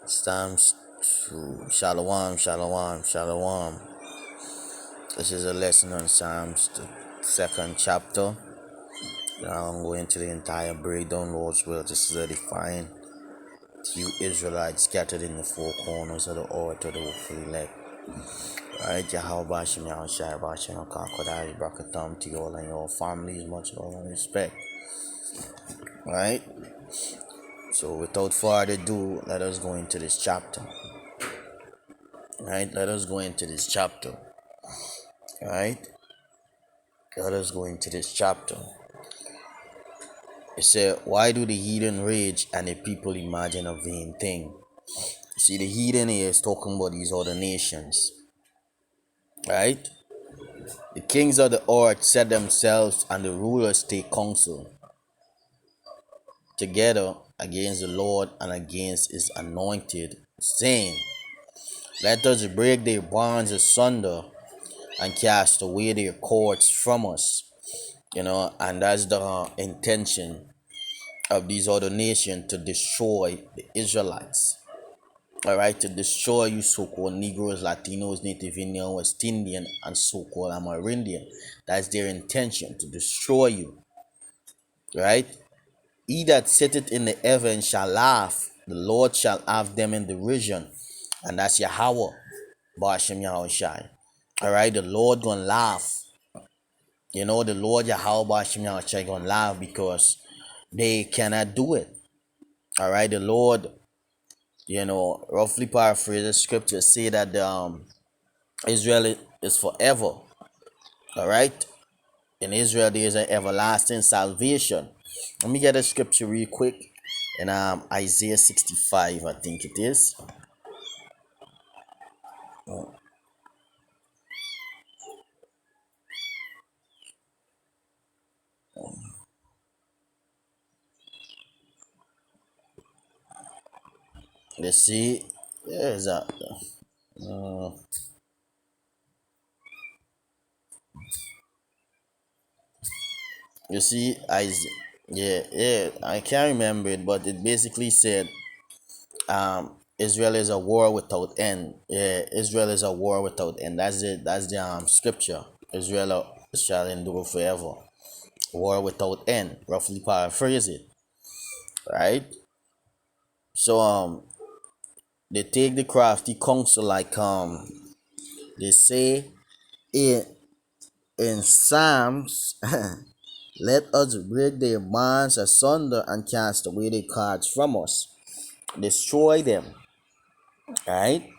Psalms 2. Shalom, shalom, shalom. This is a lesson on Psalms, the second chapter. Now I'm going to the entire breakdown. Lord's will. This is a define you Israelites scattered in the four corners of the earth of the hopefully elect. Alright, Yahweh Bashim Yahushai Bashim Akakodash Brakatam to you all and your families, much love and respect. Alright, so without further ado, let us go into this chapter. Alright, let us go into this chapter. Alright, let us go into this chapter. It said, why do the heathen rage and the people imagine a vain thing? See, the heathen here is talking about these other nations. Right? The kings of the earth set themselves and the rulers take counsel together against the Lord and against his anointed, saying, let us break their bonds asunder and cast away their cords from us. And that's the intention of these other nations, to destroy the Israelites. Alright, to destroy you so-called Negroes, Latinos, Native Indian, West Indian, and so-called Amerindian. That's their intention, to destroy you. Right? He that sitteth in the heaven shall laugh, the Lord shall have them in derision. And that's Yahweh, Ba'ashem Yahushai. Alright, the Lord gonna laugh. The Lord Yahweh Ba'ashem Yahushai gonna laugh because they cannot do it. Alright, the Lord, roughly paraphrase the scripture, say that Israel is forever. Alright? In Israel there is an everlasting salvation. Let me get a scripture real quick. In Isaiah 65, I think it is. Let's see. There's a you see, I can't remember it, but it basically said Israel is a war without end. Yeah, Israel is a war without end. That's it. That's the scripture. Israel shall endure forever. War without end. Roughly paraphrase it. Right? So they take the crafty counsel, like they say in Psalms. Let us break their bonds asunder and cast away their cords from us. Destroy them. Right?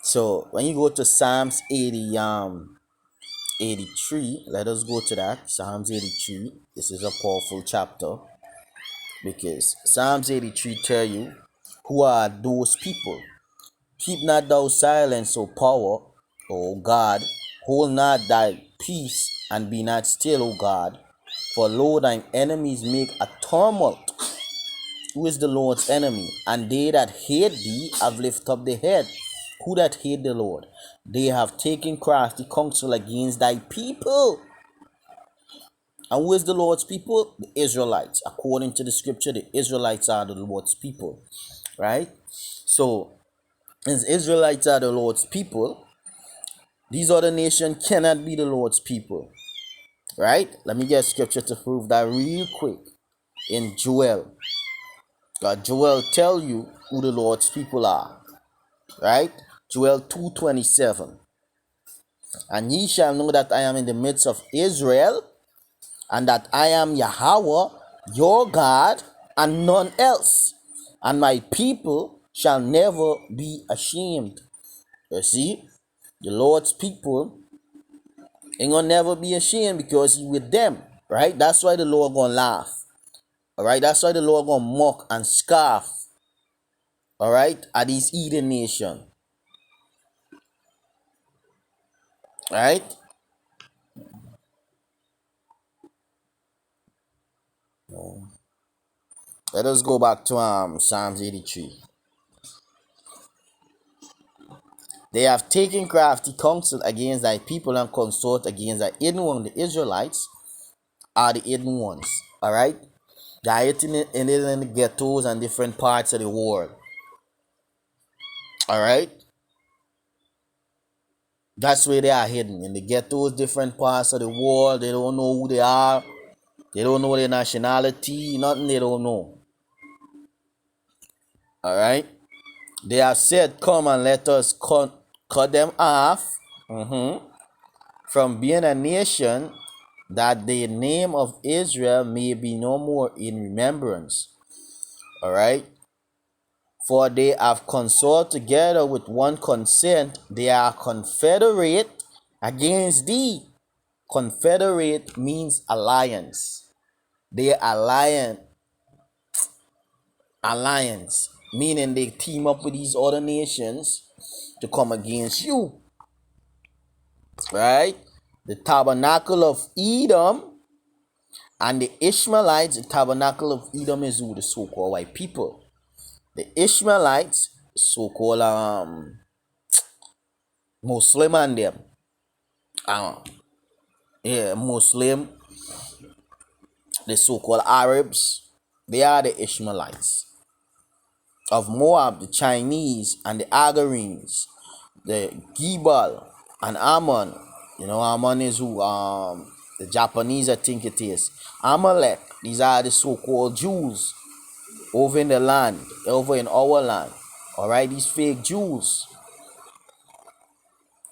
So when you go to Psalms 83, let us go to that. Psalms 83. This is a powerful chapter, because Psalms 83 tell you who are those people. Keep not thou silence, O power, O God. Hold not thy peace, and be not still, O God. For lo, thine enemies make a tumult. Who is the Lord's enemy? And they that hate thee have lifted up their head. Who that hate the Lord? They have taken crafty counsel against thy people. And who is the Lord's people? The Israelites. According to the scripture, the Israelites are the Lord's people. Right? So, as Israelites are the Lord's people, these other nations cannot be the Lord's people. Right? Let me get scripture to prove that real quick. In Joel. Joel tell you who the Lord's people are. Right? Joel 2:27. And ye shall know that I am in the midst of Israel, and that I am Yahweh, your God, and none else. And my people shall never be ashamed. You see, the Lord's people Ain't gonna never be ashamed because you with them, right? That's why the Lord gonna laugh. All right, that's why the Lord gonna mock and scoff. All right, at this Eden nation. All right. Let us go back to Psalms 83. They have taken crafty counsel against thy people and consort against thy hidden one. The Israelites are the hidden ones. All right, they are in the ghettos and different parts of the world. All right, that's where they are hidden in the ghettos, different parts of the world. They don't know who they are. They don't know their nationality. Nothing they don't know. All right. They have said, "Come and let us cut them off from being a nation, that the name of Israel may be no more in remembrance." All right. For they have consorted together with one consent. They are confederate against thee. Confederate means alliance. They alliance, meaning they team up with these other nations to come against you. Right? The tabernacle of Edom and the Ishmaelites. The tabernacle of Edom is who? The so-called white people. The Ishmaelites, so-called Muslim and them. Muslim, the so-called Arabs, they are the Ishmaelites. Of Moab, the Chinese and the Agarenes, the Gebal and Ammon. You know, Ammon is who the Japanese, I think it is. Amalek, these are the so-called Jews over in the land, over in our land. All right, these fake Jews.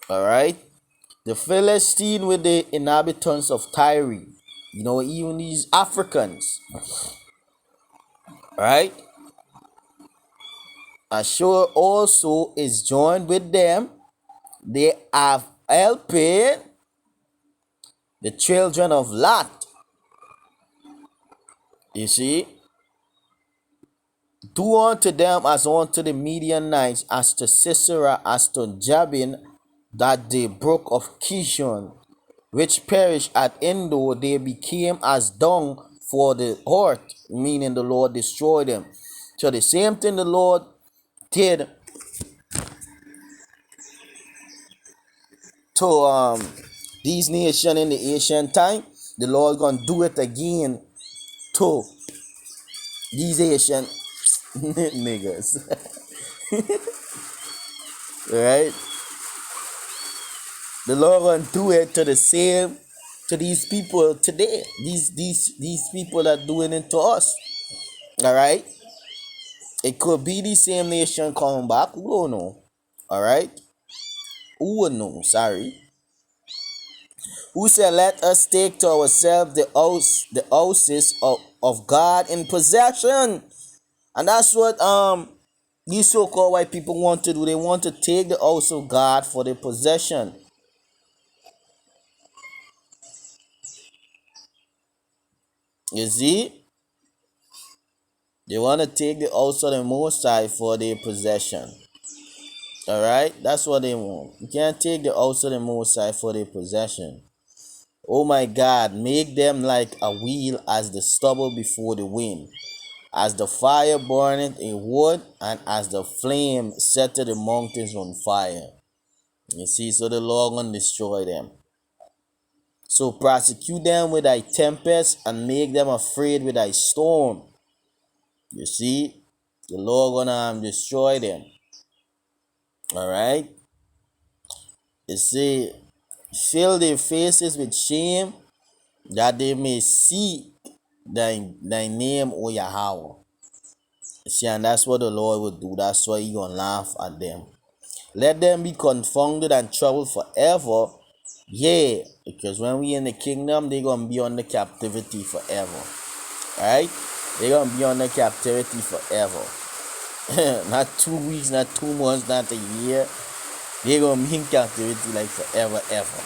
All right, the Philistine with the inhabitants of Tyre. You know, even these Africans. Right? Ashur also is joined with them. They have helped the children of Lot. You see, do unto them as unto the Midianites, as to Sisera, as to Jabin, that the brook of Kishon, which perished at Endor, they became as dung for the earth, meaning the Lord destroyed them. So the same thing the Lord did to these nations in the ancient time, the Lord gonna do it again to these Asian niggas. Right? The Lord gonna do it to the same, to these people today. These people that doing it to us. All right? It could be the same nation coming back. Who don't know? All right? Who would know? Sorry. Who said, "Let us take to ourselves the houses of God in possession." And that's what these so-called white people want to do. They want to take the house of God for their possession. You see? They want to take the house of the Most High for their possession. Alright? That's what they want. You can't take the house of the Most High for their possession. Oh my God, make them like a wheel as the stubble before the wind, as the fire burneth in wood, and as the flame setteth the mountains on fire. You see, so the Lord gonna destroy them. So prosecute them with thy tempest, and make them afraid with thy storm. You see, the Lord gonna destroy them. All right. You see, fill their faces with shame, that they may see thy name, O Yahweh. You see, and that's what the Lord will do. That's why He gonna laugh at them. Let them be confounded and troubled forever. Yeah, because when we in the kingdom, they're gonna be under captivity forever. Right? They're gonna be under captivity forever. Not 2 weeks, not 2 months, not a year. They're gonna be in captivity like forever, ever.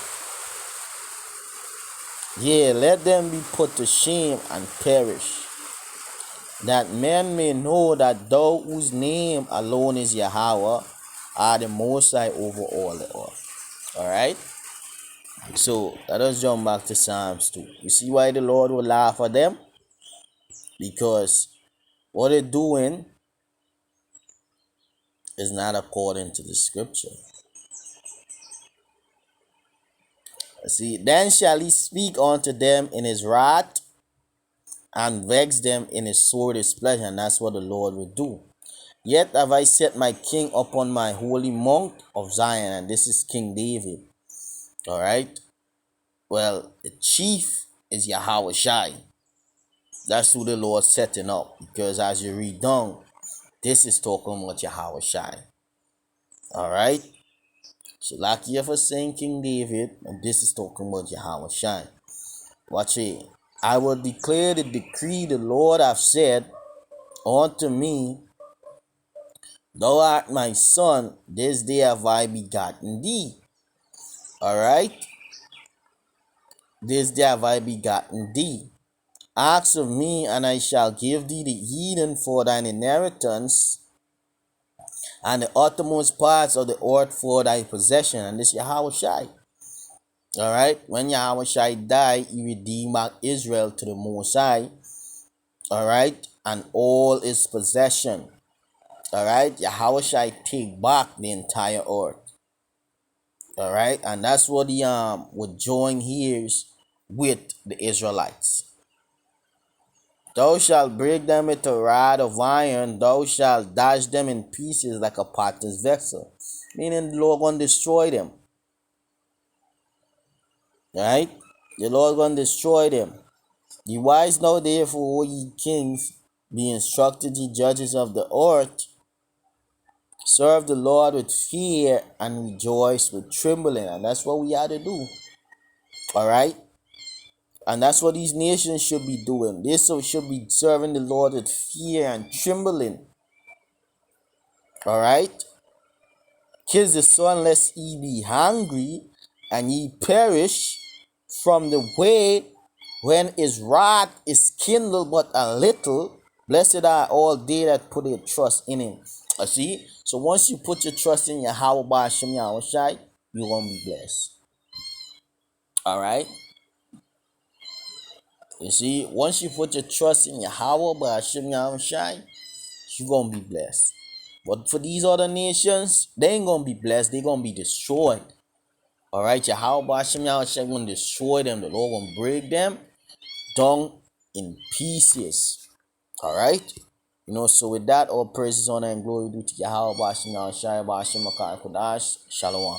Yea, let them be put to shame and perish, that men may know that thou whose name alone is Yahweh are the Most High over all the earth. Alright? So let us jump back to Psalms 2. You see why the Lord will laugh at them? Because what they're doing is not according to the scripture. See, then shall he speak unto them in his wrath and vex them in his sore displeasure, and that's what the Lord will do. Yet have I set my king upon my holy mount of Zion, and this is King David. Alright? Well, the chief is Yahweh Shai. That's who the Lord setting up. Because as you read down, this is talking about Yahweh Shai. Alright? So like you ever saying King David, and this is talking about Yahweh Shai. Watch it. I will declare the decree the Lord hath said unto me, thou art my son, this day have I begotten thee. Alright? This day have I begotten thee. Ask of me, and I shall give thee the heathen for thine inheritance, and the uttermost parts of the earth for thy possession. And this Yahweh Shai. Alright? When Yahweh Shai died, he redeemed back Israel to the Most High. Alright? And all his possession. Alright? Yahweh Shai take back the entire earth. Alright? And that's what the would join ears with the Israelites. Thou shalt break them with a rod of iron, thou shalt dash them in pieces like a potter's vessel. Meaning the Lord gonna destroy them. Right? The Lord gonna destroy them. Ye wise now therefore, ye kings, be instructed, ye judges of the earth. Serve the Lord with fear and rejoice with trembling. And that's what we have to do. Alright? And that's what these nations should be doing. They should be serving the Lord with fear and trembling. Alright? Kiss the sun lest ye be hungry, and ye perish from the way when his wrath is kindled but a little. Blessed are all they that put their trust in him. See? So once you put your trust in Yahweh Ba'ashem Yahweh Shai, you're going to be blessed. Alright? You see? Once you put your trust in Yahweh Ba'ashem Yahweh Shai, you're going to be blessed. But for these other nations, they ain't going to be blessed. They're going to be destroyed. Alright, Yahweh Ba'ashem Yahweh Shai going to destroy them. The Lord going to break them down in pieces. Alright? You know, so with that, all praises, honor, and glory due to Yahweh Ba'ashem Yahweh Shai, Ba'ashem Makar Kodash. Shalom.